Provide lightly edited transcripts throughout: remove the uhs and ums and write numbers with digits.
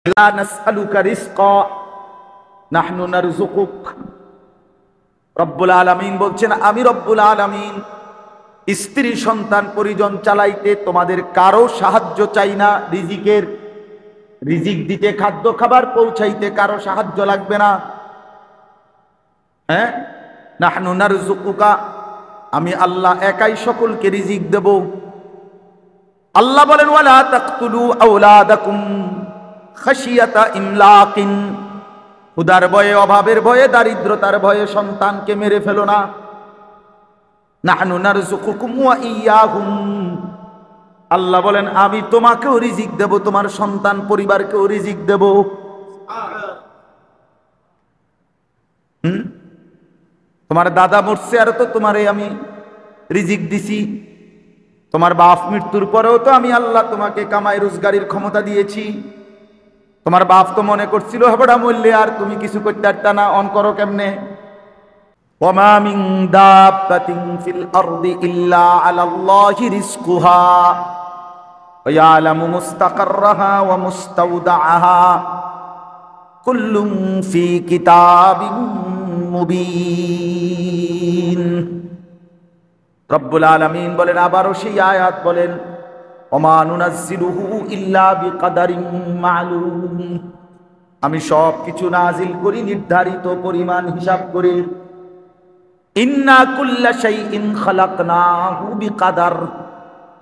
লা নাসআলুকা রিজকা নাহনু নারযুকুক। রব্বুল আলামিন বলছেন, আমি রব্বুল আলামিন স্ত্রী সন্তান পরিজন চালাইতে তোমাদের কারো সাহায্য চাই না। রিজিক দিতে, খাদ্য খাবার পৌঁছাইতে কারো সাহায্য লাগবে না। হ্যাঁ, নাহনু নারযুকুকা, আমি আল্লাহ একাই সকলকে রিজিক দেব। আল্লাহ বলেন, ওয়ালা তাকতুলু আওলাদাকুম খাশিয়াতা ইমলাকিন, ক্ষুধার ভয়ে, অভাবের ভয়ে, দারিদ্রতার ভয়ে সন্তানকে মেরে ফেলো না। নাহনু নারযুকুকুম ওয়া ইয়্যাহুম, আল্লাহ বলেন আমি তোমাকেও রিজিক দেব, তোমার সন্তান পরিবারকেও রিজিক দেব। তোমার দাদা মরছে আর তো তোমারে আমি রিজিক দিছি, তোমার বাপ মৃত্যুর পরেও তো আমি আল্লাহ তোমাকে কামাই রোজগারির ক্ষমতা দিয়েছি। তোমার বাপ তো মনে করছিল হেবড়া মূল্যে আর তুমি কিছু করতে পারতা না, অন করো কেমনে? ওয়ামা মিন দাব্বাতিন ফিল আরদি ইল্লা আলাল্লাহি রিজকুহা ওয়া ইয়ালামু মুস্তাকাররাহা ওয়া মুস্তাওদাআহা কুল্লুম ফি কিতাবিন মুবিন। রব্বুল আলামিন বলেন, আবারও সেই আয়াত বলেন, ওমা নুনাজ্জিলুহু ইল্লা বিকাদারিন মা'লুম, আমি সব কিছু নাজিল করি নির্ধারিত পরিমাণ হিসাব করে। ইন্না কুল্লা শাইইন খালাকনাহু বিকাদার,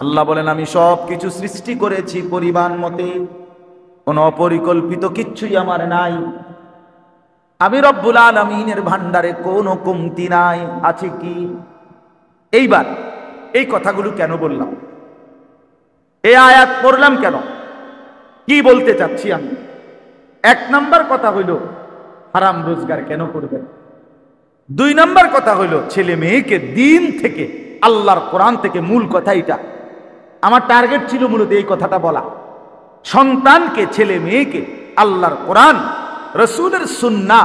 আল্লাহ বলেন আমি সব কিছু সৃষ্টি করেছি পরিমাণ মতে, কোনো অপরিকল্পিত কিচ্ছুই আমার নাই। আমি রব্বুল আলামিনের ভান্ডারে কোনো কমতি নাই, আছে কি? এইবার এই কথাগুলো কেন বললাম, এই আয়াত পড়লাম কেন, কি বলতে চাচ্ছি আমি? এক নাম্বার কথা হইল হারাম রোজগার কেন করবেন। দুই নাম্বার কথা হইল ছেলে মেয়েকে দিন থেকে, আল্লাহর কোরআন থেকে, মূল কথা এটা আমার টার্গেট ছিল মূলত এই কথাটা বলা, সন্তানকে, ছেলে মেয়েকে আল্লাহর কোরআন, রাসূলের সুন্নাহ,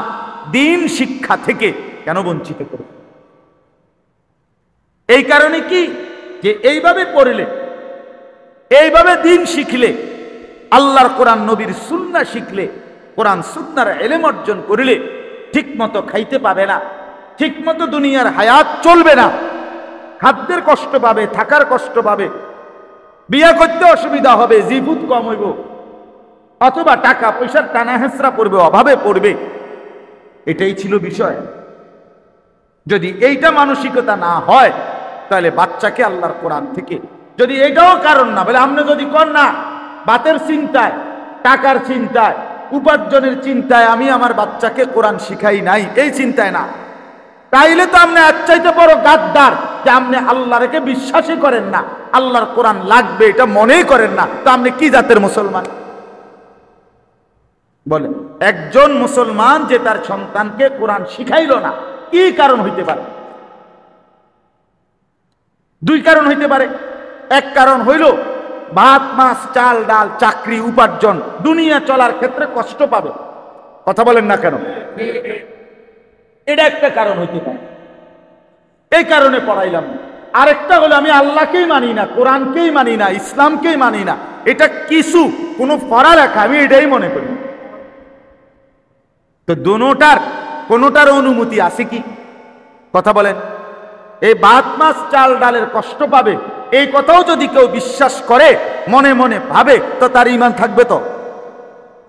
দিন শিক্ষা থেকে কেন বঞ্চিত করবে। এই কারণে কি, যে এইভাবে পড়লে, এইভাবে দিন শিখলে, আল্লাহর কোরআন নবীর সুন্নাহ শিখলে, কোরআন সুন্নাহর ইলম অর্জন করলে ঠিক মতো খাইতে পাবে না, ঠিক মতো দুনিয়ার হায়াত চলবে না, খাদ্যের কষ্ট পাবে, থাকার কষ্ট পাবে, বিয়ে করতে অসুবিধা হবে, জিবুত কম হইব, অথবা টাকা পয়সার টানা হেঁচড়া পড়বে, অভাবে পড়বে। এটাই ছিল বিষয়। যদি এইটা মানসিকতা না হয় তাহলে বাচ্চাকে আল্লাহর কোরআন থেকে, যদি এটাও কারণ না বলে, আপনি যদি কর না বাতের চিন্তায়, টাকার চিন্তায়, উপার্জনের চিন্তায় আমি আমার বাচ্চাকে কোরআন শিখাই নাই, এই চিন্তায় না, তাইলে তো আপনি এর চাইতে বড় গাদ্দার যে আপনি আল্লাহকে বিশ্বাসই করেন না, আল্লাহর কোরআন লাগবে এটা মনেই করেন না। তো আপনি কি জাতের মুসলমান বলেন? একজন মুসলমান যে তার সন্তানকে কোরআন শিখাইল না, কি কারণ হইতে পারে? দুই কারণ হইতে পারে। এক কারণ হইল ভাত মাছ চাল ডাল চাকরি উপার্জন, দুনিয়া চলার ক্ষেত্রে কষ্ট পাবে। কথা বলেন না কেন? এটা একটা কারণ হইতে পারে, এই কারণে পড়াইলাম না। আরেকটা হলো আমি আল্লাহকেই মানি না, কোরআনকেই মানি না, ইসলামকেই মানি না, এটা কিছু কোনো পড়ালেখা আমি এটাই মনে করি। তো কোনোটার অনুমতি আছে কি? কথা বলেন। এই ভাত মাছ চাল ডালের কষ্ট পাবে এই কথাও যদি কেউ বিশ্বাস করে, মনে মনে ভাবে, তো তার ঈমান থাকবে তো?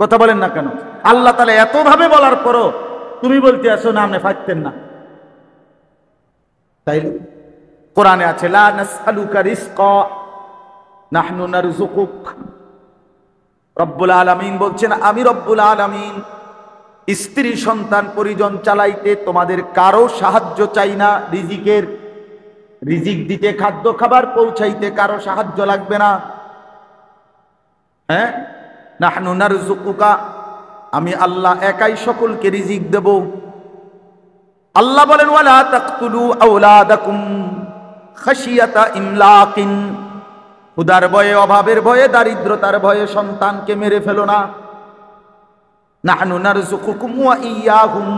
কথা বলেন না কেন? আল্লাহ তাআলা এত ভাবে বলার পরও তুমি বলতে আসো না আপনি পারতেন না। তাই কোরআনে আছে, লা নাসআলুকা রিজকা নাহনু নারযুকুক। রব্বুল আলামিন বলছেন, আমি রব্বুল আলামিন স্ত্রী সন্তান পরিজন চালাইতে তোমাদের কারো সাহায্য চাই না। রিজিক দিতে, খাদ্য খাবার পৌঁছাইতে কারো সাহায্য লাগবে না। হ্যাঁ, নাহনু নারযুকুকা, আমি আল্লাহ একাই সকলকে রিজিক দেব। আল্লাহ বলেন, ওয়ালা তাকতুলু আওলাদাকুম খাশিয়াতা ইমলাকিন, ক্ষুধার ভয়ে, অভাবের ভয়ে, দারিদ্রতার ভয়ে সন্তানকে মেরে ফেলো না। নাহনু নারযুকুকুম ওয়া ইয়্যাহুম,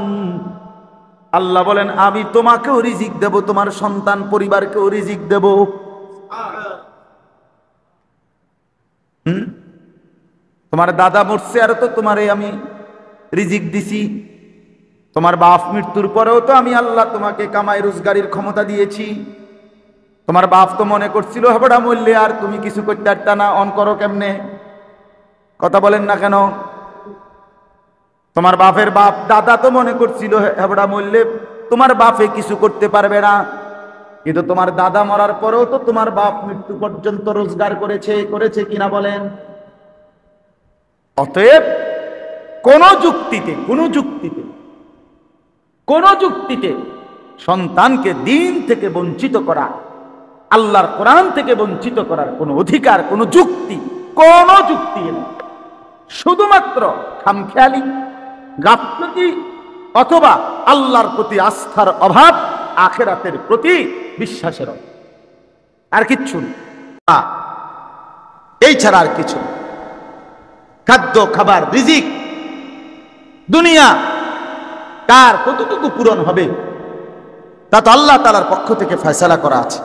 আল্লাহ বলেন আমি তোমাকেও রিজিক দেব, তোমার সন্তান পরিবারকেও রিজিক দেব। তোমার দাদা মরছে আর তো তোমারে আমি রিজিক দিছি, তোমার বাপ মৃত্যুর পরেও তো আমি আল্লাহ তোমাকে কামাই রোজগারির ক্ষমতা দিয়েছি। তোমার বাপ তো মনে করছিল হেবড়া মরলে আর তুমি কিছু করতে পারতা না, অন করো কেমনে? কথা বলেন না কেন? তোমার বাপের বাপ দাদা তো মনে করছিল হেবড়া মরলে তোমার বাপে কিছু করতে পারবে না, কিন্তু তোমার দাদা মরার পরেও তো তোমার বাপ মৃত্যু পর্যন্ত রোজগার করেছে কিনা বলেন? অতএব কোন যুক্তিতে সন্তানকে দিন থেকে বঞ্চিত করা, আল্লাহর কোরআন থেকে বঞ্চিত করার কোন অধিকার, কোন যুক্তি নেই। শুধুমাত্র খামখেয়ালি, গাফলতি অথবা আল্লাহর প্রতি আস্থার অভাব, আখিরাতের প্রতি বিশ্বাসের অভাব, আর কিচ্ছু না। এই ছাড়া আর কিছু। খাদ্য, খাবার, রিজিক, দুনিয়া কার কতটুকু পূরণ হবে তা তো আল্লাহ তাআলার পক্ষ থেকে ফয়সালা করা আছে,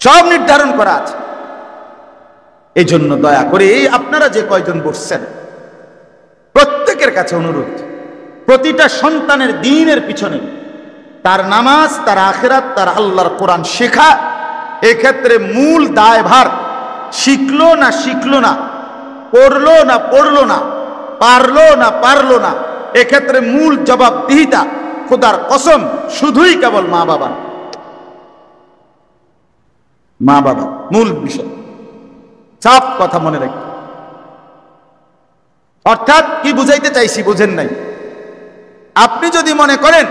সব নির্ধারণ করা আছে। এই জন্য দয়া করে আপনারা যে কয়জন বসছেন প্রত্যেকের কাছে অনুরোধ, প্রতিটা সন্তানের দ্বীনের পিছনে তার নামাজ, তার আখিরাত, তার আল্লাহর কোরআন শেখা, এক্ষেত্রে মূল দায়ভার শিখলো না, পড়লো না, পারলো না, এক্ষেত্রে মূল জবাবদিহিতা খোদার কসম শুধুই কেবল মা বাবা, মূল বিষয়। সাফ কথা মনে রাখি। অর্থাৎ কি বুঝাইতে চাইছি বুঝেন নাই? আপনি যদি মনে করেন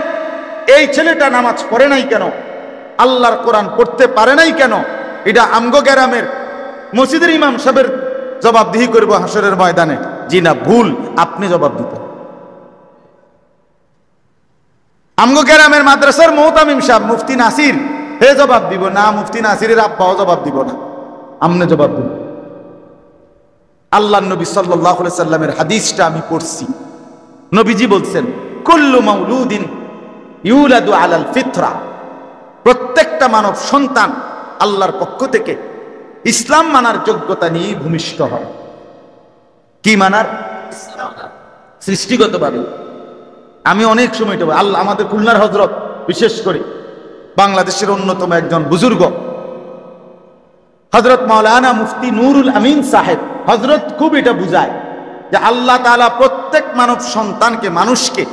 এই ছেলেটা নামাজ পড়ে নাই কেন, আল্লাহর কোরআন পড়তে পারে নাই কেন, এটা আমগো গ্রামের মসজিদের ইমাম সাহেবের জবাবদিহি করবো হাসরের ময়দানে, জি না, ভুল। আপনি জবাব দিতে। আমগো গ্রামের মাদ্রাসার মুহতামিম সাহেব মুফতি নাসির হে জবাব দিব না, মুফতি নাসিরের আব্বাও জবাব দিব না, আমনে জবাব দিব। আল্লাহ নবী সাল্লাল্লাহু আলাইহি সাল্লামের হাদিসটা আমি পড়ছি। নবীজি বলছেন, কুল্লু মাউলুদিন ইউলাদু আলাল ফিতরা, প্রত্যেকটা মানব সন্তান আল্লাহর পক্ষ থেকে ইসলাম মানার যোগ্যতা নিয়ে ভূমিষ্ঠ হয়। কি মানার? সৃষ্টিগতভাবে। আমি অনেক সময় এটা আল্লাহ, আমাদের খুলনার হযরত, বিশেষ করে বাংলাদেশের অন্যতম একজন বুজুর্গ হযরত মাওলানা মুফতি নুরুল আমিন সাহেব, হযরত খুব এটা বুঝায় যে আল্লাহ তাআলা প্রত্যেক মানব সন্তানকে, মানুষকে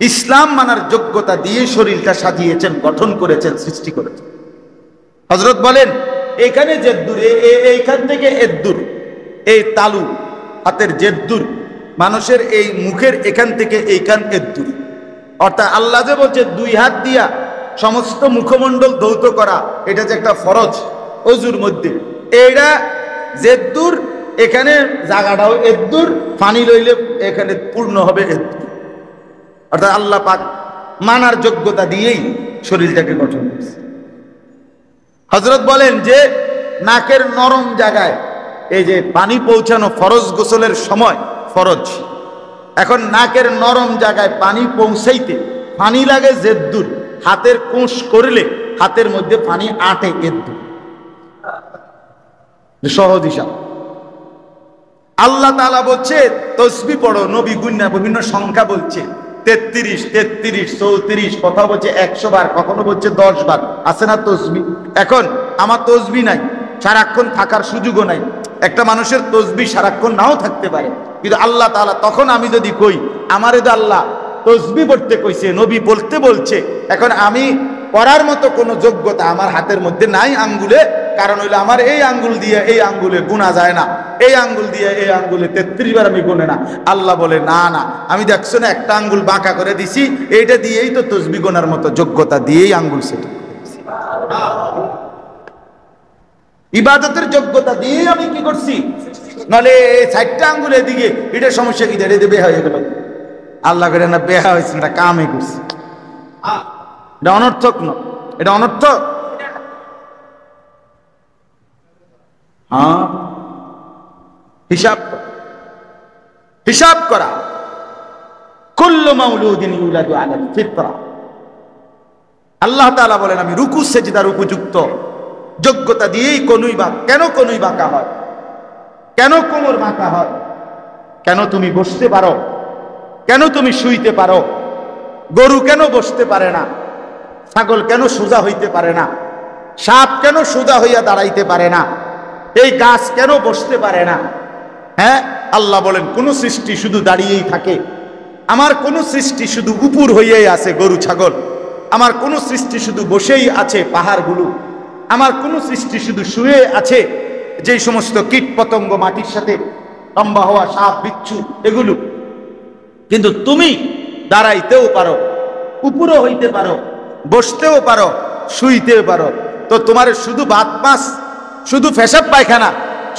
ইসলাম মানার যোগ্যতা দিয়ে শরীরটা সাজিয়েছেন, গঠন করেছেন, সৃষ্টি করেছেন। হযরত বলেন, এখানে জেদ্দুর, এইখান থেকে এদ্দুর, এই তালু হাতের জেদ্দুর, মানুষের এই মুখের এখান থেকে এইখান এদ্দুর। অর্থাৎ আল্লাহ যে বলছে দুই হাত দিয়া সমস্ত মুখমণ্ডল ধৌত করা, এটা যে একটা ফরজ ওযুর মধ্যে, এইটা জেদ্দুর, এখানে জায়গাটাও এদ্দুর, পানি লইলে এখানে পূর্ণ হবে এদ্দুর। অর্থাৎ আল্লাহ পাক মানার যোগ্যতা দিয়েই শরীরটাকে গঠন করছে। হযরত বলেন যে নাকের নরম জায়গায় এই যে পানি পৌঁছানো ফরজ, গোসলের সময় ফরজ, এখন নাকের নরম জায়গায় পানি পৌঁছাইতে পানি লাগে জেদ্দুর, হাতের কোষ করলে হাতের মধ্যে পানি আটে এদ্দুর, সহজ হিসাব। আল্লাহ তাআলা বলছে তসবিহ পড়ো, নবী গুন্না বিভিন্ন সংখ্যা বলছে 33, 33, 34, কথা বলছে 100 বার, কখনো বলছে 10 বার, আছে না তসবিহ? এখন আমার তসবিহ নাই, সারাক্ষণ থাকার সুযোগও নাই। একটা মানুষের তসবিহ সারাক্ষণ নাও থাকতে পারে, কিন্তু আল্লাহ তাআলা তখন আমি যদি কই আমারে তো আল্লাহ তসবিহ পড়তে কইছে, নবী বলতে বলছে, এখন আমি পড়ার মতো কোনো যোগ্যতা আমার হাতের মধ্যে নাই, আঙ্গুলে, কারণ হইলো আমার এই আঙ্গুল দিয়ে এই আঙ্গুলে গুণা যায় না, এই আঙ্গুল দিয়ে এই আঙ্গুলে 33 বার আমি গুনে না। আল্লাহ বলে, না না, আমি দেখছো না একটা আঙ্গুল বাঁকা করে দিছি, এইটা দিয়েই তো তসবিহ গোনার মতো যোগ্যতা দিয়েই আঙ্গুল সেটা ইবাদতের যোগ্যতা দিয়ে আমি কি করছি, নাহলে 4টা আঙ্গুল এদিকে, এটা সমস্যা কি? এটা বেহা হয়ে গেল। আল্লাহ করে না, বেহা হয়েছে না, কামই করছি। এটা অনর্থক নয়, এটা অনর্থক। হ্যাঁ, হিসাব করা। কুল্লু মাউলুদিন ইউলাদু আলাল ফিতরা। আল্লাহ তাআলা বলেন, আমি রুকু সেজদার উপযুক্ত যোগ্যতা দিয়েই কোনই বা কেন কোনই বাঁকা হয়, কেন কোমর বাঁকা হয়, কেন তুমি বসতে পারো, কেন তুমি শুইতে পারো, গরু কেন বসতে পারে না, ছাগল কেন সোজা হইতে পারে না, সাপ কেন সোজা হইয়া দাঁড়াইতে পারে না, এই গাছ কেন বসতে পারে না? হ্যাঁ, আল্লাহ বলেন কোন সৃষ্টি শুধু দাঁড়িয়েই থাকে, আমার কোন সৃষ্টি শুধু উপর হইয়াই আছে গরু ছাগল, আমার কোন সৃষ্টি শুধু বসেই আছে পাহাড়গুলো, আমার কোন সৃষ্টি শুধু শুয়ে আছে যে সমস্ত কীট পতঙ্গ মাটির সাথে লম্বা হওয়া সাপ বিচ্ছু এগুলো। কিন্তু তুমি দাঁড়াইতেও পারো, উপরও হইতে পারো, বসতেও পারো, শুইতেও পারো। তো তোমার শুধু ভাত মাছ, শুধু পেশাব পায়খানা,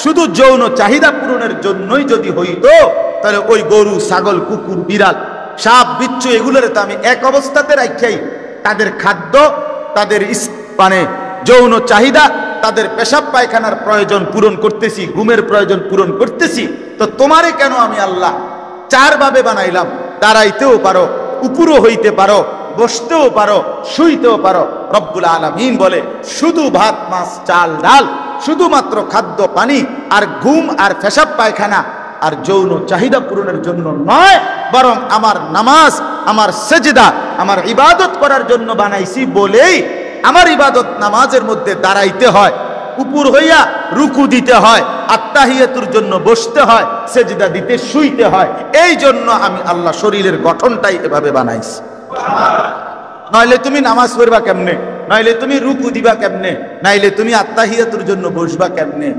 শুধু যৌন চাহিদা পূরণের জন্যই যদি হইতো, তাহলে ওই গরু ছাগল কুকুর বিড়াল সাপ বিচ্ছু এগুলোর তো আমি এক অবস্থাতে রাখাই তাদের খাদ্য, তাদের মানে যৌন চাহিদা, তাদের পেশাব পায়খানার প্রয়োজন পূরণ করতেছি, ঘুমের প্রয়োজন পূরণ করতেছি। তো তোমারে কেন আমি আল্লাহ চারভাবে বানাইলাম? দাঁড়াইতেও পারো, উপরও হইতে পারো, বসতেও পারো, শুইতেও পারো। রব্বুল আলামিন বলে শুধু ভাত মাছ চাল ডাল, শুধুমাত্র খাদ্য পানি আর ঘুম আর পেশাব পায়খানা আর যৌন চাহিদা পূরণের জন্য নয়, বরং আমার নামাজ, আমার সেজদা, আমার ইবাদত করার জন্য বানাইছি বলেই আমার ইবাদত নামাজের মধ্যে দাঁড়াইতে হয়, উপর হইয়া রুকু দিতে হয়, আত্তাহিয়াতুর জন্য বসতে হয়, সেজদা দিতে শুইতে হয়। এই জন্য আমি আল্লাহ শরীরের গঠনটাই এভাবে বানাইছি। নইলে তুমি নামাজ পড়বা কেমনে, নইলে তুমি রুকু দিবা কেমনে, নাইলে তুমি আত্তাহিয়াতুর জন্য বসবা কেমনে,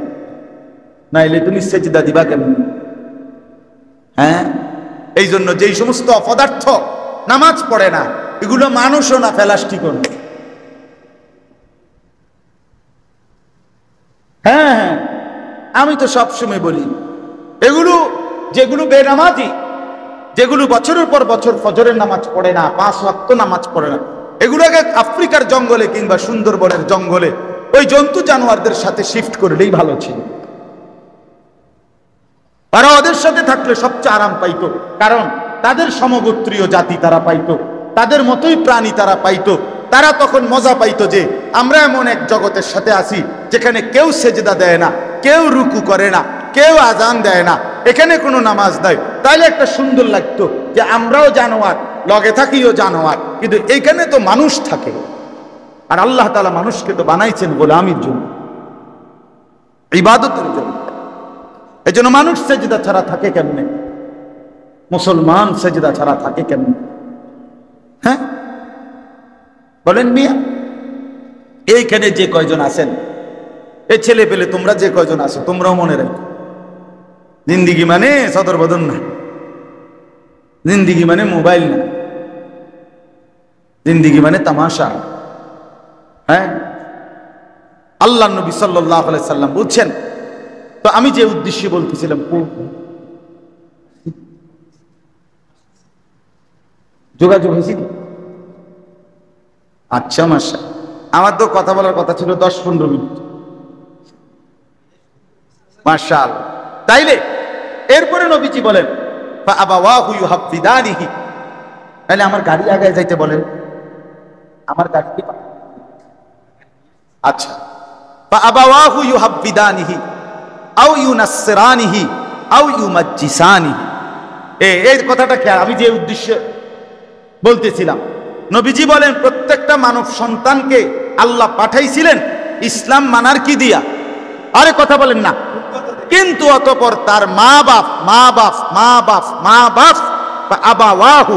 নাইলে তুমি সেজদা দিবা কেমনে? হ্যাঁ, এই জন্য যেই সমস্ত অপদার্থ নামাজ পড়ে না, এগুলো মানুষও না, প্লাস্টিকও না। হ্যাঁ হ্যাঁ, আমি তো সবসময় বলি এগুলো যেগুলো বেনামাজি, যেগুলো বছরের পর বছর ফজরের নামাজ পড়ে না, 5 ওয়াক্ত নামাজ পড়ে না, এগুলোকে আফ্রিকার জঙ্গলে কিংবা সুন্দরবনের জঙ্গলে ওই জন্তু জানোয়ারদের সাথে শিফট করলেই ভালো ছিল। তারা ওদের সাথে থাকলে সবচেয়ে আরাম পাইতো, কারণ তাদের সমগোত্রীয় জাতি তারা পাইতো, তাদের মতোই প্রাণী তারা পাইতো। তারা তখন মজা পাইতো যে আমরা এমন এক জগতের সাথে আছি যেখানে কেউ সেজদা দেয় না, কেউ রুকু করে না, কেউ আজান দেয় না, এখানে কোনো নামাজ নাই। তাইলে একটা সুন্দর লাগতো যে আমরাও জানোয়ার, লগে থাকিও জানোয়ার, কিন্তু এইখানে তো মানুষ থাকে। আর আল্লাহ তাআলা মানুষকে তো বানাইছেন গোলামির জন্য, ইবাদতের জন্য। এই জন্য মানুষ সেজদা ছাড়া থাকে কেমনে? মুসলমান সেজদা ছাড়া থাকে কেমনে? হ্যাঁ বলেন মিয়া, এইখানে যে কয়জন আছেন, এই ছেলে পেলে তোমরা যে কয়জন আছো, তোমরাও মনে রাখো, জিন্দিগি মানে সদর বদন না, জিন্দিগি মানে মোবাইল না, জিন্দিগি মানে তামাশা। হ্যাঁ, আল্লাহ নবী সাল্লাল্লাহু আলাইহি সাল্লাম বলছেন, তো আমি যে উদ্দেশ্যে বলতেছিলাম, যোগাযোগ হয়েছি। আচ্ছা মাশা, আমার তো কথা বলার কথা ছিল 10-15 মিনিট। মাশাআল্লাহ। তাইলে এরপরে নবীজি বলেন ফাআবাওয়াহু ইউহাফিদানিহি, তাহলে আমার গাড়ি আগায় যাইতে বলেন, আমার গাড়ি কি? আচ্ছা, ফাআবাওয়াহু ইউহাফিদানিহি আও ইউনাসসিরানিহি আও ইউমাজ্জিসানিহি। এই কথাটা খেয়াল, আমি যে উদ্দেশ্যে বলতেছিলাম, নবীজি বলেন প্রত্যেকটা মানব সন্তানকে আল্লাহ পাঠাইছিলেন ইসলাম মানার কি দিয়া? আরে কথা বলেন না। কিন্তু অতঃপর তার মা বাপ আবাওয়াহু,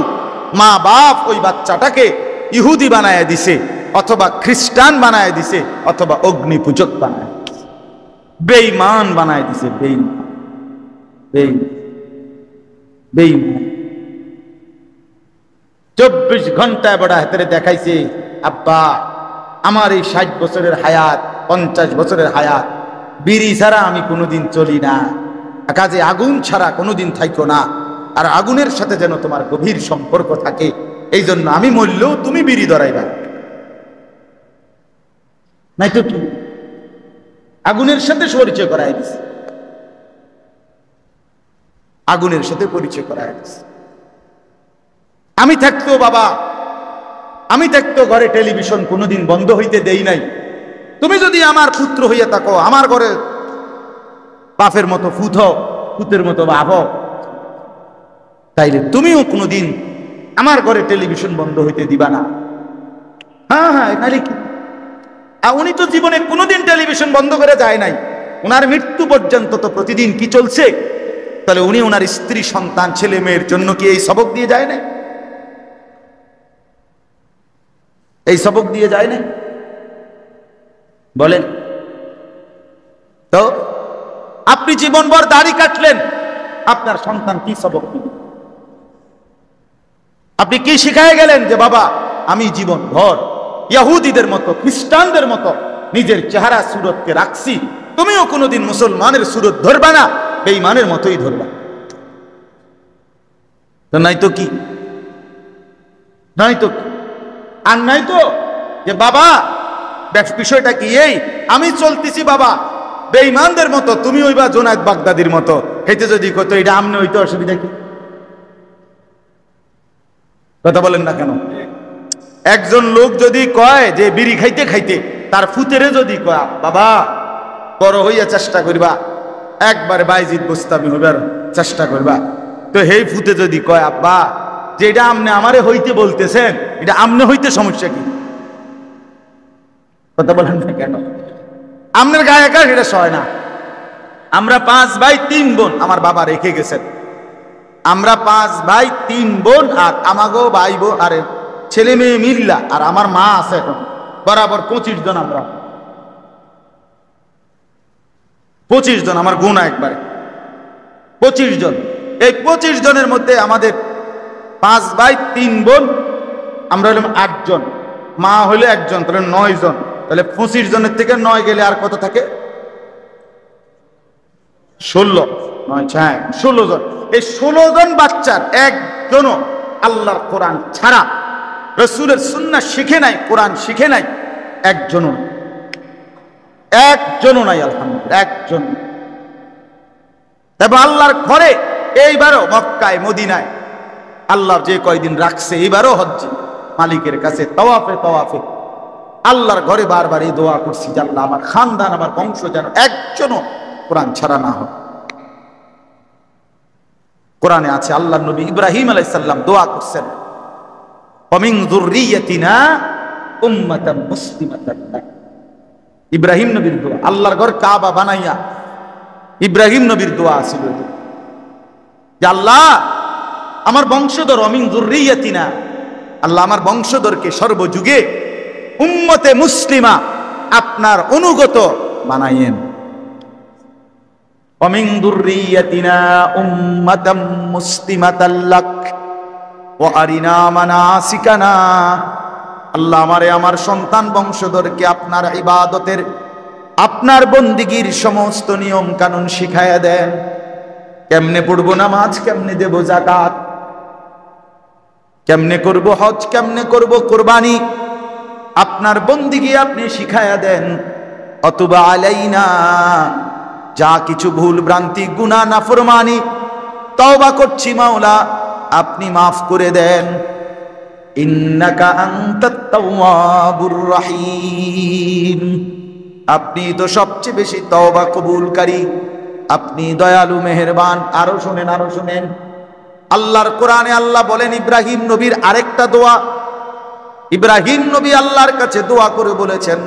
মা বাপ ওই বাচ্চাটাকে ইহুদি বানায় দিছে, অথবা খ্রিস্টান বানায় দিছে, অথবা অগ্নি পূজক বানায়, বেঈমান বানায় দিছে। বেঈমান 24 ঘন্টায় বড় হাতে দেখাইছে, আব্বা আমার এই 60 বছরের হায়াত, 50 বছরের হায়াত, বিড়ি ছাড়া আমি কোনোদিন চলি না, কাজে আগুন ছাড়া কোনোদিন থাইকো না, আর আগুনের সাথে যেন তোমার গভীর সম্পর্ক থাকে, এই জন্য আমি মরলেও তুমি বিড়ি ধরাইবা। নাই তো কি, আগুনের সাথে পরিচয় করাই দিছে, আগুনের সাথে পরিচয় করাই দিছে। আমি থাকতো বাবা, আমি থাকতো ঘরে টেলিভিশন কোনোদিন বন্ধ হইতে দেই নাই, তুমি যদি আমার পুত্র হইয়া থাকো, আমার ঘরে বাপের মতো ফুত হও, পুতের মতো বাপ হও, তাইলে তুমিও কোনোদিন আমার ঘরে টেলিভিশন বন্ধ হইতে দিবা না। হ্যাঁ হ্যাঁ, তাহলে কি? আর উনি তো জীবনে কোনোদিন টেলিভিশন বন্ধ করে যায় নাই, ওনার মৃত্যু পর্যন্ত তো প্রতিদিন কি চলছে? তাহলে উনি ওনার স্ত্রী, সন্তান, ছেলে মেয়ের জন্য কি এই সবক দিয়ে যায় না? এই সবক দিয়ে যায় না? বলেন তো। আপনি জীবনভর দাড়ি কাটলেন, আপনার সন্তান কি সবক দিবে? আপনি কি শিখায় গেলেন যে বাবা আমি জীবনভর ইহুদিদের মতো, খ্রিস্টানদের মতো নিজের চেহারা সুরতকে রাখছি, তুমিও কোনোদিন মুসলমানের সুরত ধরবা না, বেঈমানের মতোই ধরবা। তো নাই তো কি, নাই তো কি। আর নাই তো যে বাবা বিষয়টা কি এই, আমি চলতেছি বাবা বেঈমানদের মতো, তুমি হইবা জোনায়েদ বাগদাদির মতো, হেঁটে যদি কত এটা আমনে হইতে অসুবিধা কি? কথা বলেন না কেন? একজন লোক যদি কয় যে বিড়ি খাইতে খাইতে তার ফুতেরে যদি কয় বাবা বড় হইয়া চেষ্টা করবা, একবার বাইজিদ বুস্তামি হইবার চেষ্টা করবা, তো হেই ফুতে যদি কয় আব্বা যে এটা আমনে আমারে হইতে বলতেছেন, এটা আমনে হইতে সমস্যা কি? কথা বলেন না কেন? আমনের গায়ে একা সেটা সয় না। আমরা 5 ভাই 3 বোন, আমার বাবা রেখে গেছেন। আমরা 5 ভাই 3 বোন, আর আমাগো ভাই বোন আরে ছেলে মেয়ে মিল্লা, আর আমার মা আছে এখন, বরাবর 25 জন। আমরা 25 জন, আমার গুণা একবারে 25 জন। এই 25 জনের মধ্যে আমাদের 5 ভাই 3 বোন, আমরা হলাম 8 জন, মা হইলে 1 জন, তাহলে 9 জন। তাহলে 25 জনের থেকে 9 গেলে আর কত থাকে? 16, 9 6 16 জন। এই 16 জন বাচ্চার একজনও আল্লাহর কোরআন ছাড়া, রাসূলের সুন্নাহ শিখে নাই, কোরআন শিখে নাই, একজনও নাই। আলহামদুলিল্লাহ, একজন। তবে আল্লাহর ঘরে এইবারও মক্কায় মদিনায় আল্লাহ যে কয়দিন রাখছে, এইবারও হজ্জে মালিকের কাছে তওয়াফে আল্লাহর ঘরে বারবার এই দোয়া করছি যে আল্লাহ আমার খানদান, আমার বংশ যেন একজনও কোরআন ছাড়া না হয়। কোরআনে আছে আল্লাহর নবী ইব্রাহিম আলাইহিস সালাম দোয়া করছেন, ওমিন যুররিয়াতিনা উম্মাতান মুসলিমাতান লাক। ইব্রাহিম নবীর দোয়া, আল্লাহর ঘর কাবা বানাইয়া ইব্রাহিম নবীর দোয়া ছিল যে আল্লাহ আমার বংশধর, ওমিন যুররিয়াতিনা, আল্লাহ আমার বংশধরকে সর্বযুগে উম্মতে মুসলিমা, আপনার অনুগত বানাইয়েন। ওমিন যুররিয়াতিনা উম্মাতাম মুসলিমাতাল লাক ওয়া আরিনা মানাসিকানা। আল্লাহ আমারে, আমার সন্তান বংশধরকে আপনার ইবাদতের, আপনার বন্দিগির সমস্ত নিয়ম কানুন শিখায়া দেন। কেমনে পড়বো নামাজ, কেমনে দেব যাকাত, কেমনে করব হজ, কেমনে করব কুরবানি, আপনার বন্দিগি আপনি শিখায়া দেন। অতুবা আলাইনা, যা কিছু ভুল ভ্রান্তি গুনাহ নাফরমানি তওবা করছি মাওলা, আপনি মাফ করে দেন। ইন্নাকা আনতাত তাওয়াবুর রহিম, আপনি তো সবচেয়ে বেশি তওবা কবুলকারী, আপনি দয়ালু মেহেরবান। আরো শুনেন আল্লাহর কোরআনে আল্লাহ বলেন ইব্রাহিম নবীর আরেকটা দোয়া। ইব্রাহিম নবী আল্লাহর কাছে দোয়া করে বলেছেন,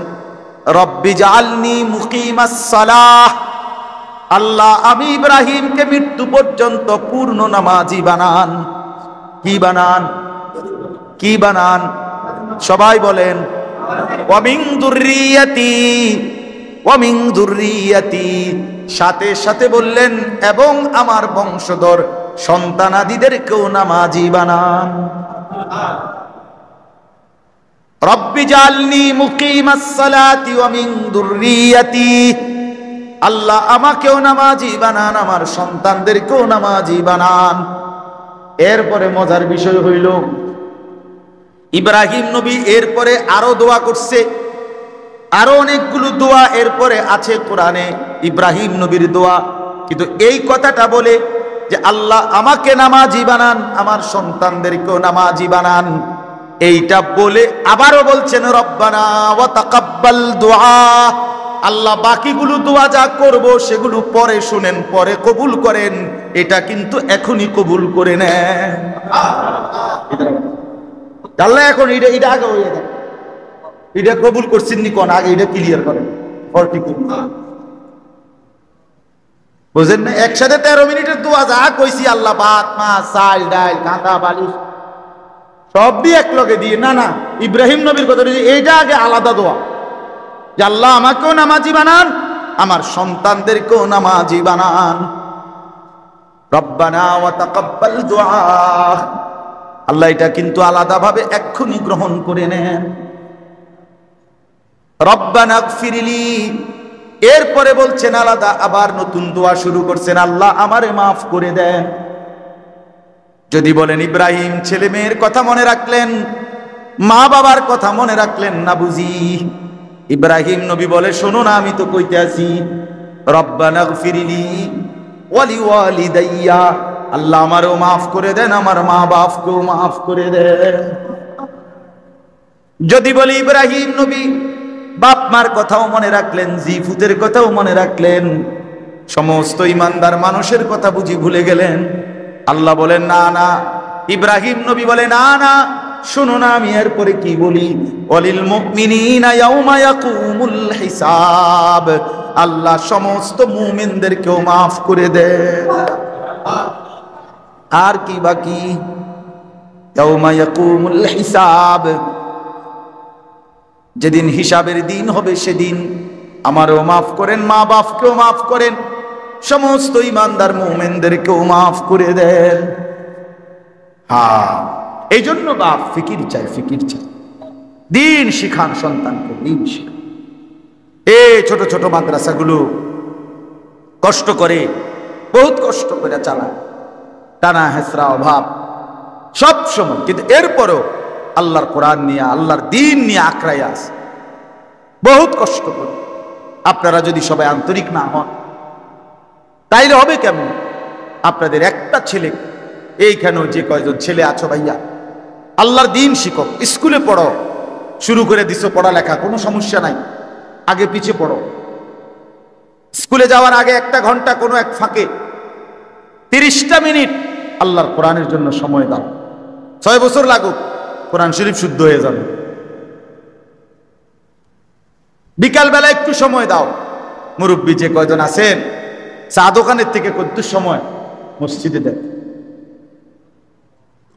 রব্বি জাআলনি মুকিমাস সালাহ, আল্লাহ আমি ইব্রাহিমকে মৃত্যু পর্যন্ত পূর্ণ নামাজি বানান। কি বানান? সবাই বলেন ওয়ামিন যুররিয়াতি, সাথে সাথে বললেন এবং আমার বংশধর সন্তানাদিদেরকেও নামাজি বানান। রব্বি জাআলনি মুকিমাস সালাতি ওয়া মিন যুররিয়াতি, আল্লাহ আমাকেও নামাজি বানান, আমার সন্তানদেরকেও নামাজি বানান। এরপরে মজার বিষয় হইল ইব্রাহিম নবী এরপরে আরো দোয়া করছে, আরো অনেকগুলো দোয়া এরপরে আছে কোরআনে ইব্রাহিম নবীর দোয়া। কিন্তু এই কথাটা বলে যে আল্লাহ আমাকে নামাজি বানান, আমার সন্তানদেরকেও নামাজি বানান, এইটা বলে আবারও বলছেন রব্বানা ওয়া তাকাব্বাল দুআ, আল্লাহ বাকিগুলো দোয়া যা করব সেগুলো পরে শুনেন, পরে কবুল করেন, এটা কিন্তু এখনই কবুল করে নেন। আল্লাহ এখন এটা আগে হয়ে যায়, এটা কবুল করছেন নি কোন আগে এটা ক্লিয়ার করেন। বুঝেন না? একসাথে 13 মিনিটের দোয়া যা কইছি আল্লাহ ভাত মাছ চাল ডাল কাঁদা বালিশ সব দিয়ে এক লগে দিয়ে, না না, ইব্রাহিম নবীর কথা এইটা আগে আলাদা দোয়া যে আল্লাহ আমাকেও নামাজি বানান, আমার সন্তানদেরকেও নামাজি বানান। রব্বানা ওয়া তাকাব্বাল দুআ, আল্লাহ এটা কিন্তু আলাদাভাবে এক্ষুনি গ্রহণ করে নেন। রব্বানা গফিরলি, এরপরে বলছেন আলাদা আবার নতুন দোয়া শুরু করছেন, আল্লাহ আমারে মাফ করে দেন। যদি বলেন ইব্রাহিম ছেলে মেয়ের কথা মনে রাখলেন, মা বাবার কথা মনে রাখলেন না বুঝি? ইব্রাহিম নবী বলে শোনো না, আমি তো কইতে আছি রব্বানা গফিরলি ওয়া লিওয়ালিদাইয়া, আল্লাহ আমারও মাফ করে দেন, আমার মা বাপকেও মাফ করে দেন। যদি বলি ইব্রাহিম নবী বাপ মার কথাও মনে রাখলেন, জিফুতের কথাও মনে রাখলেন, সমস্ত ইমানদার মানুষের কথা বুঝি ভুলে গেলেন? আল্লাহ বলেন না না, ইব্রাহিম নবী বলে না না, শোনো না আমি এরপরে কি বলি, ওয়ালিল মুমিনিনা ইয়াউমা ইয়াকুমুল হিসাব, আল্লাহ সমস্ত মুমিনদেরকেও মাফ করে দেন। আর কি বাকি? ইয়াউমা ইয়াকুমুল হিসাব, যেদিন হিসাবের দিন হবে সেদিন আমারও মাফ করেন, মা বাপকেও মাফ করেন, সমস্ত ইমানদার মুমিনদেরকেও মাফ করে দেন। হ্যাঁ, এই জন্য বাপ ফিকির চাই, ফিকির চাই, দিন শিখান সন্তানকে, দিন শিখান। এই ছোট ছোট মাদ্রাসাগুলো কষ্ট করে, বহুত কষ্ট করে চালায়, টানা হেসরা অভাব সব সময়, কিন্তু এরপরও আল্লাহর কোরআন নিয়ে, আল্লাহর দিন নিয়ে আঁকড়াইয়া আছে, বহুত কষ্ট করে। আপনারা যদি সবাই আন্তরিক না হন তাইলে হবে কেমন? আপনাদের একটা ছেলে, এইখানেও যে কয়জন ছেলে আছো ভাইয়া, আল্লাহর দিন শিখো, স্কুলে পড়ো, শুরু করে দিছো পড়ালেখা, কোনো সমস্যা নাই, আগে পিছিয়ে পড়ো। স্কুলে যাওয়ার আগে 1 ঘন্টা কোনো এক ফাঁকে 30টা মিনিট আল্লাহর কোরআনের জন্য সময় দাও। 6 বছর লাগুক, কোরআন শরীফ শুদ্ধ হয়ে যাবে। বিকালবেলা একটু সময় দাও, মুরব্বী যে কয়জন আছেন চা দোকানের থেকে কত সময় মসজিদে দেন।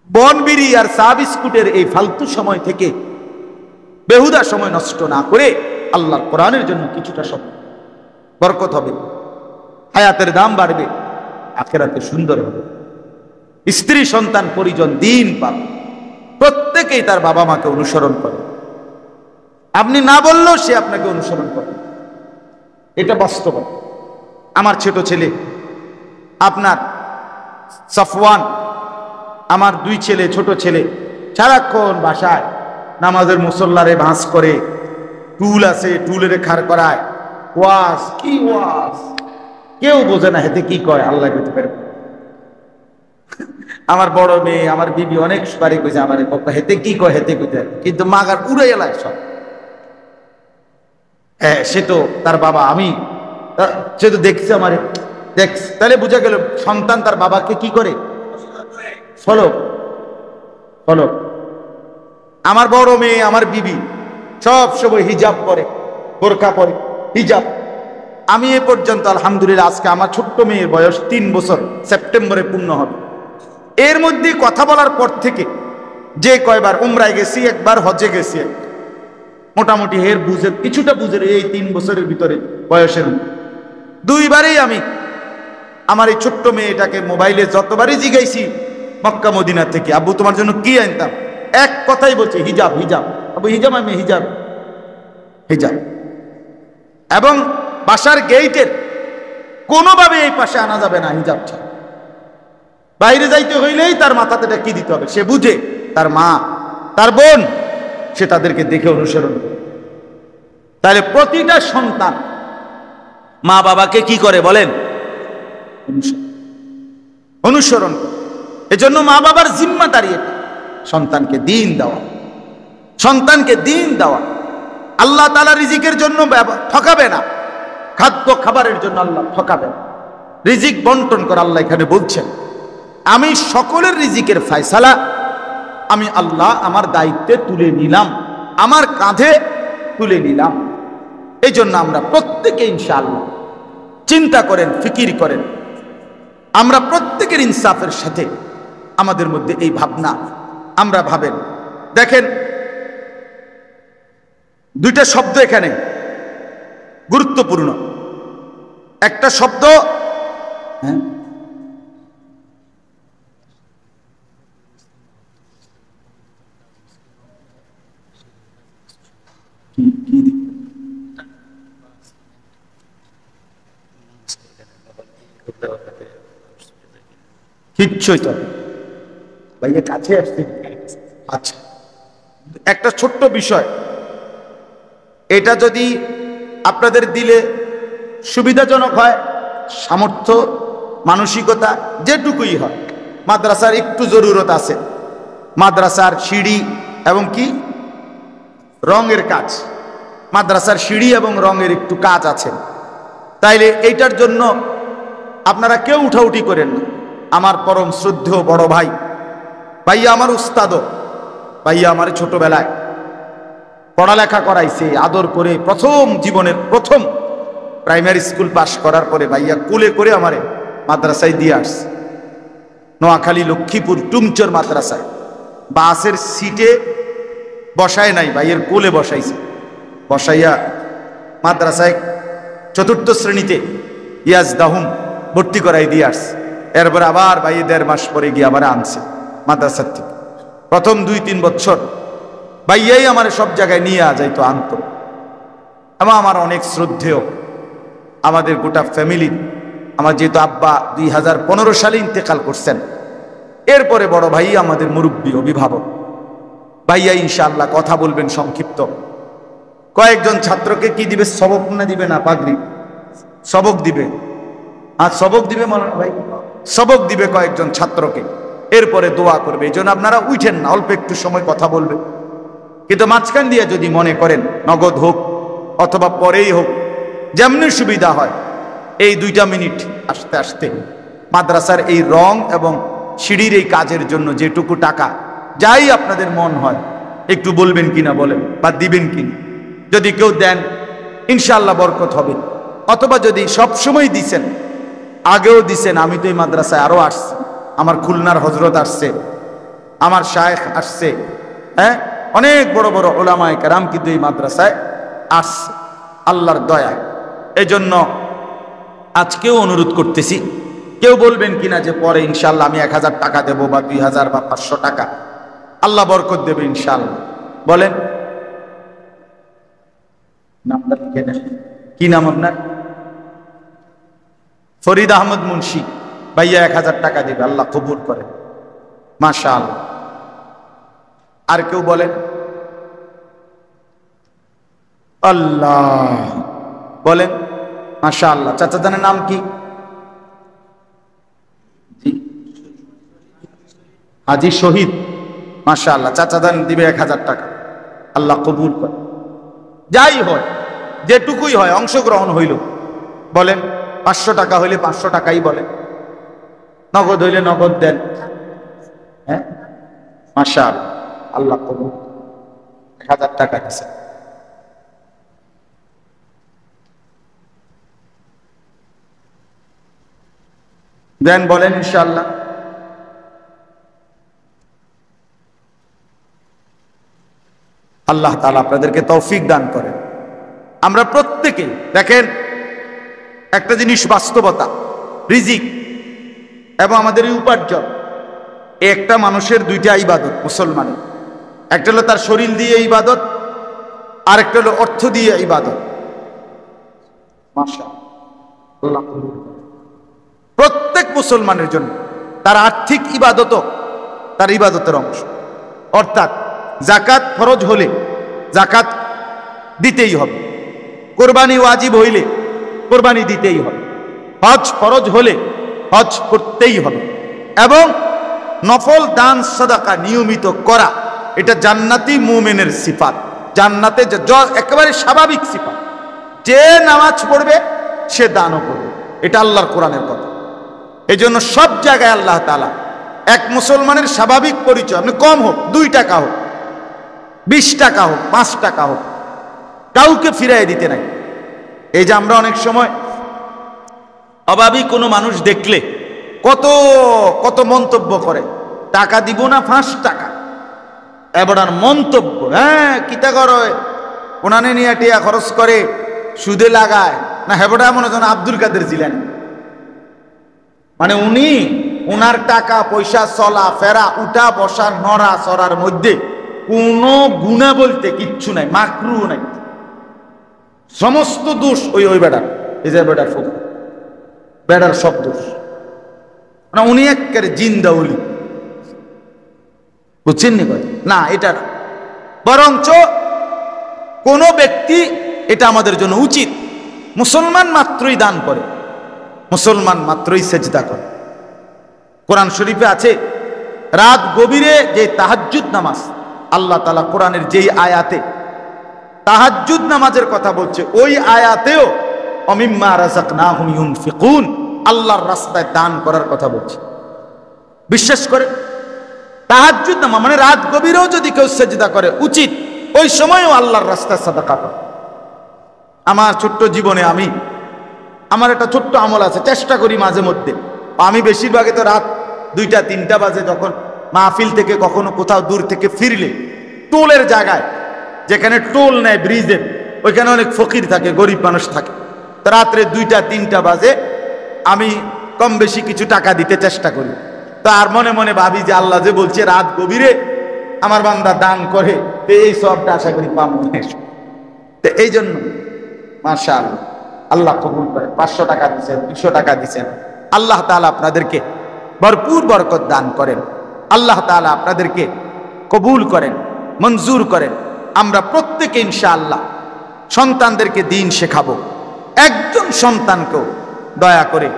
বনবিড়ি আর চা বিস্কুটের এই ফালতু সময় থেকে বেহুদা সময় নষ্ট না করে আল্লাহর কোরআনের জন্য কিছুটা সময়, বরকত হবে, হায়াতের দাম বাড়বে, আখিরাতে সুন্দর হবে, স্ত্রী সন্তান পরিজন দিন পাবে, প্রত্যেকেই তার বাবা মাকে অনুসরণ করে, আপনি না বললেও সে আপনাকে অনুসরণ করে, এটা বাস্তব। আমার ছোট ছেলে আপনার সফওয়ান, আমার 2 ছেলে, ছোট ছেলে, সারাক্ষণ বাসায় নামাজের মুসল্লারে ভাঁজ করে, টুল আছে টুলের খাড় করায়, ওয়াজ কি ওয়াজ, কেউ বোঝে না হেতে কি কয়, আল্লাহ কইতে পারে। আমার বড় মেয়ে, আমার বিবি অনেক বাড়ি কইছে আমার হেতে কি কয়, হেতে কইতে, কিন্তু মাগার উড়ে এলায় সব। হ্যাঁ, সে তো তার বাবা, আমি সে তো দেখছে আমারে, দেখছে, তাহলে বোঝা গেল সন্তান তার বাবাকে কি করে, ফলো ফলো। আমার বড় মেয়ে, আমার বিবি সব সময় হিজাব পরে, বোরকা পরে, হিজাব। আমি এ পর্যন্ত আলহামদুলিল্লাহ, আজকে আমার ছোট্ট মেয়ের বয়স 3 বছর, সেপ্টেম্বরে পূর্ণ হবে। এর মধ্যে কথা বলার পর থেকে যে কয়বার উমরায় গেছি, একবার হজে গেছি, মোটামুটি এর বুঝে কিছুটা বুঝে, এই 3 বছরের ভিতরে বয়সের 2বারই আমি আমার এই ছোট্ট মেয়েটাকে মোবাইলে যতবারই জিগাইছি মক্কা মদিনা থেকে, আব্বু তোমার জন্য কি আনতাম, এক কথাই বলছে হিজাব হিজাব, আব্বু হিজাব, আমি হিজাব হিজাব। এবং বাসার গেইটের কোনোভাবে এই পাশে আনা যাবে না হিজাব ছাড়া। বাইরে যাইতে হইলেই তার মাথাতে কি দিতে হবে, সে বুঝে, তার মা, তার বোন, সে তাদেরকে দেখে অনুসরণ করে। তাহলে প্রতিটা সন্তান মা বাবাকে কি করে বলেন, অনুসরণ করে। এজন্য মা বাবার জিম্মাদারি এটা, সন্তানকে দিন দেওয়া, সন্তানকে দিন দেওয়া। আল্লাহ তাআলা রিজিকের জন্য ঠকাবে না, খাদ্য খাবারের জন্য আল্লাহ ঠকাবে না। রিজিক বন্টন করে আল্লাহ এখানে বলছেন, আমি সকলের রিজিকের ফয়সালা আমি আল্লাহ আমার দায়িত্বে তুলে নিলাম, আমার কাঁধে তুলে নিলাম। এই জন্য আমরা প্রত্যেকে ইনশাআল্লাহ চিন্তা করেন, ফিকির করেন, আমরা প্রত্যেকের ইনসাফের সাথে আমাদের মধ্যে এই ভাবনা আমরা ভাবেন। দেখেন দুইটা শব্দ এখানে গুরুত্বপূর্ণ। একটা শব্দ কিচ্ছুই তো ভাইয়া কাছে আসছে। আচ্ছা, একটা ছোট্ট বিষয়, এটা যদি আপনাদের দিলে সুবিধাজনক হয়, সামর্থ্য মানসিকতা যেটুকুই হয়, মাদ্রাসার একটু জরুরত আছে। মাদ্রাসার সিঁড়ি এবং কি রঙের কাজ, মাদ্রাসার সিঁড়ি এবং রঙের একটু কাজ আছে। তাইলে এইটার জন্য আপনারা কেউ উঠাউঠি করেন না। আমার পরম শ্রদ্ধেয় বড় ভাই, ভাইয়া আমার উস্তাদও, ভাইয়া আমার ছোটবেলায় পড়ালেখা করাইছে আদর করে, প্রথম জীবনের প্রথম প্রাইমারি স্কুল পাশ করার পরে ভাইয়া কুলে করে আমারে মাদ্রাসায় দিয়ে আসছে। নোয়াখালী লক্ষ্মীপুর টুমচর মাদ্রাসায় বাসের সিটে বসায় নাই, ভাইয়ের কোলে বসাইছে। বসাইয়া মাদ্রাসায় ৪র্থ শ্রেণীতে ইয়াজদাহুম ভর্তি করাই দিয়ে আসছে। এরপরে আবার ভাইয়ে ১.৫ মাস পরে গিয়ে আবার আনছে মাদ্রাসার থেকে। প্রথম ২-৩ বছর ভাইয়াই আমার সব জায়গায় নিয়ে যাইতো, আনতো। এবং আমার অনেক শ্রদ্ধেয় আমাদের গোটা ফ্যামিলি, আমার যেহেতু আব্বা ২০১৫ সালে ইন্তেকাল করছেন, এরপরে বড় ভাই আমাদের মুরব্বী অভিভাবক। ভাইয়া ইনশাআল্লাহ কথা বলবেন সংক্ষিপ্ত। কয়েকজন ছাত্রকে কি দিবে, সবক না দিবে না পাগড়ি, সবক দিবে। আর সবক দিবে মৌলানা ভাই, সবক দিবে কয়েকজন ছাত্রকে, এরপরে দোয়া করবে। এই জন্য আপনারা উঠেন না, অল্প একটু সময় কথা বলবে। কিন্তু মাঝখান দিয়ে যদি মনে করেন নগদ হোক অথবা পরেই হোক, যেমনি সুবিধা হয়, এই 2টা মিনিট আস্তে আস্তে মাদ্রাসার এই রং এবং সিঁড়ির এই কাজের জন্য যেটুকু টাকা, যাই আপনাদের মন হয় একটু বলবেন কিনা বলেন, বা দিবেন কিনা। যদি কেউ দেন ইনশাআল্লাহ বরকত হবে। অথবা যদি সব সময় দিছেন, আগেও দিছেন, আমি তো এই মাদ্রাসায় আরো আসছি, আমার খুলনার হজরত আসছে, আমার শায়েখ আসছে, হ্যাঁ, অনেক বড় বড় ওলামায়ে কেরাম কিন্তু এই মাদ্রাসায় আসছে আল্লাহর দয়ায়। এই জন্য আজকেও অনুরোধ করতেছি, কেউ বলবেন কিনা যে পরে ইনশাআল্লাহ আমি 1000 টাকা দেবো বা 2000 বা 500 টাকা, আল্লাহ বরকত দেবে ইনশাআল্লাহ। বলেন নামটা লিখে নেন। কি নাম আপনার? ফরিদ আহমদ মুন্সি। ভাইয়া 1000 টাকা দেবে, আল্লাহ কবুল করে, মাশাআল্লাহ। আর কেউ বলেন? আল্লাহ বলেন, মাশাআল্লাহ। চাচা জানের নাম কি? হাজি শহীদ, মাশাআল্লাহ। চাচা জান দিবে 1000 টাকা, আল্লাহ কবুল করে। যাই হয়, যেটুকুই হয়, অংশগ্রহণ হইল। বলেন 500 টাকা হইলে 500 টাকাই বলেন, নগদ হইলে নগদ দেন। হ্যাঁ, মাশাআল্লাহ, আল্লাহ কবুল। 1000 টাকা দিছে। দেন, বলেন ইনশাআল্লাহ। আল্লাহ তাআলা আপনাদেরকে তৌফিক দান করেন। আমরা প্রত্যেকে দেখেন একটা জিনিস বাস্তবতা, রিজিক এবং আমাদের এই উপার্জন, একটা মানুষের 2টা ইবাদত মুসলমানের। একটা হলো তার শরীর দিয়ে ইবাদত, আর একটা হলো অর্থ দিয়ে ইবাদত। মাশাআল্লাহ, প্রত্যেক মুসলমানের জন্য তার আর্থিক ইবাদতও তার ইবাদতের অংশ। অর্থাৎ যাকাত ফরজ হলে যাকাত দিতেই হবে, কোরবানি ওয়াজিব হইলে কোরবানি দিতেই হবে, হজ ফরজ হলে হজ করতেই হবে, এবং নফল দান সাদাকা নিয়মিত করা এটা জান্নাতি মুমিনের সিফাত, জান্নাতে একেবারে স্বাভাবিক সিফাত। যে নামাজ পড়বে সে দানও করবে, এটা আল্লাহর কোরআনের কথা। এই জন্য সব জায়গায় আল্লাহ তাআলা এক মুসলমানের স্বাভাবিক পরিচয়, আপনি কম হোক, 2 টাকা হোক, 20 টাকা হোক, 5 টাকা হোক, কাউকে ফিরাই দিতে নাই। এই যে আমরা অনেক সময় অভাবী কোনো মানুষ দেখলে কত কত মন্তব্য করে, টাকা দিব না 5 টাকা, এবার মন্তব্য, হ্যাঁ কিতা করে, ওনানে নিয়ে টিয়া খরচ করে, সুদে লাগায় না, হেবটা মনে হয় আব্দুল কাদের জিলানী, মানে উনি উনার টাকা পয়সা চলা ফেরা উঠা বসা নড়া চড়ার মধ্যে কোনো গুণা বলতে কিচ্ছু নাই, মাকরু নাই, সমস্ত দোষ ওই বেটার, এই যে বেটার ফুক বেটার সব দোষ, মানে উনি একেবারে জিন্দা উলি, বুঝছেন নি ভাই? না, এটা না, বরঞ্চ কোন ব্যক্তি, এটা আমাদের জন্য উচিত, মুসলমান মাত্রই দান করে, মুসলমান মাত্রই সেজদা করে। কোরআন শরীফে আছে রাত গভীরে যে তাহাজ্জুদ নামাজ, আল্লাহ তাআলা কোরআনের যেই আয়াতে তাহাজ্জুদ নামাজের কথা বলছে, ওই আয়াতেও অমিম্মা রাযাকনাহুম ইউনফিকুন, আল্লাহর রাস্তায় দান করার কথা বলছে। বিশ্বাস করে তাহাজ্জুদ নামাজ মানে রাত গভীরেও যদি কেউ সেজদা করে, উচিত ওই সময়ও আল্লাহর রাস্তায় সাদাকা করে। আমার ছোট্ট জীবনে আমার একটা ছোট্ট আমল আছে, চেষ্টা করি মাঝে মধ্যে, আমি বেশিরভাগে তো রাত 2টা 3টা বাজে যখন মাহফিল থেকে কখনো কোথাও দূর থেকে ফিরলে, টোলের জায়গায় যেখানে টোল নেয় ব্রিজের, ওইখানে অনেক ফকির থাকে, গরিব মানুষ থাকে, তো রাত্রে 2টা 3টা বাজে আমি কম বেশি কিছু টাকা দিতে চেষ্টা করি। তো আর মনে মনে ভাবি যে আল্লাহ যে বলছে রাত গভীরে আমার বান্দা দান করে, তো এই সবটা আশা করি পাবো। তো এই জন্য মাশাআল্লাহ আল্লাহ কবুল করে, 500 টাকা দিচ্ছেন, 200 টাকা দিচ্ছেন, আল্লাহ তাআলা আপনাদেরকে ভরপুর বরকত দান করেন, আল্লাহ তাআলা আপনাদেরকে কবুল করেন, মঞ্জুর করেন। আমরা প্রত্যেকে ইনশাআল্লাহ সন্তানদেরকে দিন শেখাবো, একজন সন্তানকেও দয়া করে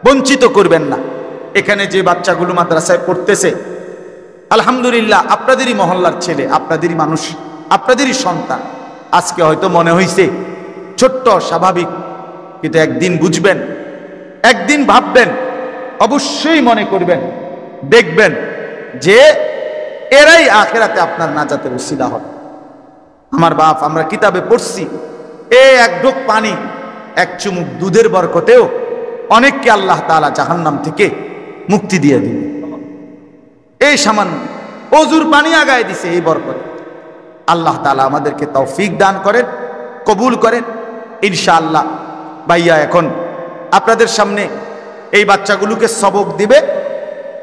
বঞ্চিত করবেন না। এখানে যে বাচ্চাগুলো মাদ্রাসায় পড়তেছে, আলহামদুলিল্লাহ আপনাদেরই মহল্লার ছেলে, আপনাদেরই মানুষ, আপনাদেরই সন্তান। আজকে হয়তো মনে হইছে ছোট্ট, স্বাভাবিক, কিন্তু একদিন বুঝবেন, একদিন ভাববেন, অবশ্যই মনে করবেন, দেখবেন যে এরাই আখিরাতে আপনার নাজাতের উসিলা হবে। আমার বাপ, আমরা কিতাবে পড়ছি, এক ঢোক পানি, এক চুমুক দুধের বরকতেও অনেককে আল্লাহ তাআলা জাহান্নাম থেকে মুক্তি দিয়ে দিবে। এই সামান্য অজুর পানি আগায় দিছে, এই বরকত। আল্লাহ তাআলা আমাদেরকে তৌফিক দান করেন, কবুল করেন ইনশাআল্লাহ। ভাইয়া এখন আপনাদের সামনে এই বাচ্চাগুলোকে সবক দিবে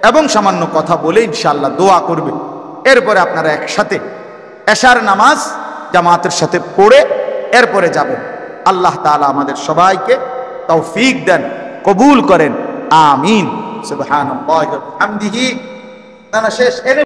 এবং সামান্য কথা বলে ইনশাআল্লাহ দোয়া করবে। এরপরে আপনারা একসাথে এশার নামাজ জামাতের সাথে পড়ে এরপরে যাবেন। আল্লাহ তাআলা আমাদের সবাইকে তৌফিক দেন, কবুল করেন, আমিন। সুবহানাল্লাহি ওয়া বিহামদিহি। না শেষ।